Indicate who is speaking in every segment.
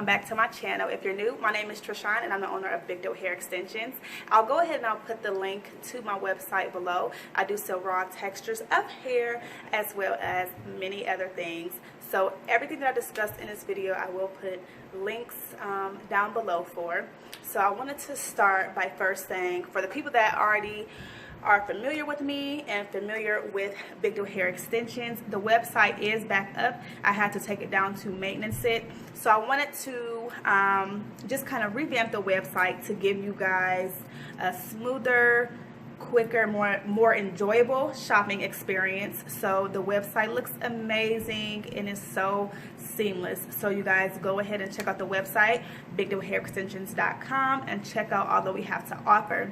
Speaker 1: back to my channel. If you're new, my name is Trishawn and I'm the owner of Big Doe Hair Extensions. I'll go ahead and I'll put the link to my website below. I do sell raw textures of hair as well as many other things. So everything that I discussed in this video, I will put links down below for. So I wanted to start by first saying, for the people that already are familiar with me and familiar with Big Doe Hair Extensions, the website is back up. I had to take it down to maintenance it. So I wanted to just kind of revamp the website to give you guys a smoother, quicker, more enjoyable shopping experience. So the website looks amazing and is so seamless. So you guys go ahead and check out the website, bigdoehairextensions.com, and check out all that we have to offer.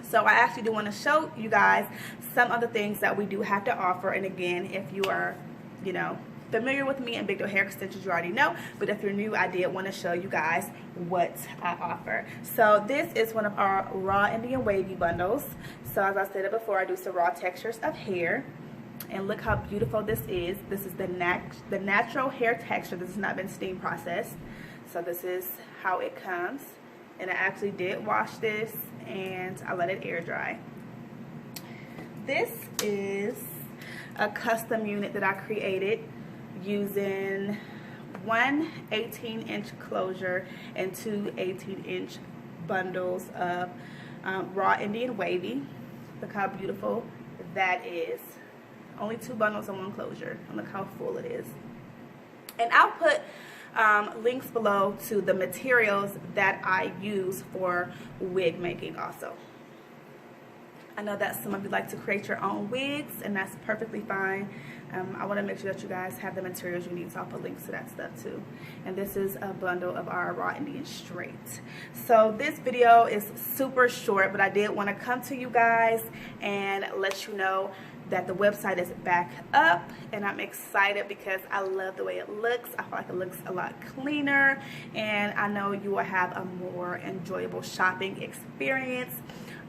Speaker 1: So I actually do want to show you guys some of the things that we do have to offer. And again, if you are, familiar with me and Big Doe Hair Extensions, you already know. But if you're new, I did want to show you guys what I offer. So this is one of our raw Indian wavy bundles. So as I said before, I do some raw textures of hair. And look how beautiful this is. This is the natural hair texture. This has not been steam processed. So this is how it comes. And I actually did wash this and I let it air dry. This is a custom unit that I created using one 18-inch closure and two 18-inch bundles of raw Indian wavy. Look how beautiful that is. Only two bundles and one closure, and look how full it is. And I'll put links below to the materials that I use for wig making also. I know that some of you like to create your own wigs, and that's perfectly fine. I want to make sure that you guys have the materials you need, so I'll put links to that stuff too. And this is a bundle of our raw Indian straight. So this video is super short, but I did want to come to you guys and let you know that the website is back up, and I'm excited because I love the way it looks. I feel like it looks a lot cleaner, and I know you will have a more enjoyable shopping experience.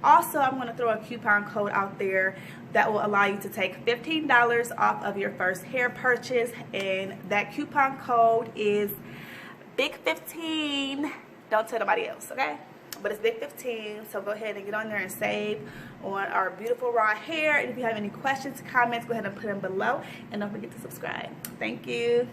Speaker 1: Also, I'm going to throw a coupon code out there that will allow you to take $15 off of your first hair purchase, and that coupon code is BIG15. Don't tell nobody else, okay? But it's BIG15, so go ahead and get on there and save on our beautiful raw hair. And if you have any questions, comments, go ahead and put them below, and don't forget to subscribe. Thank you.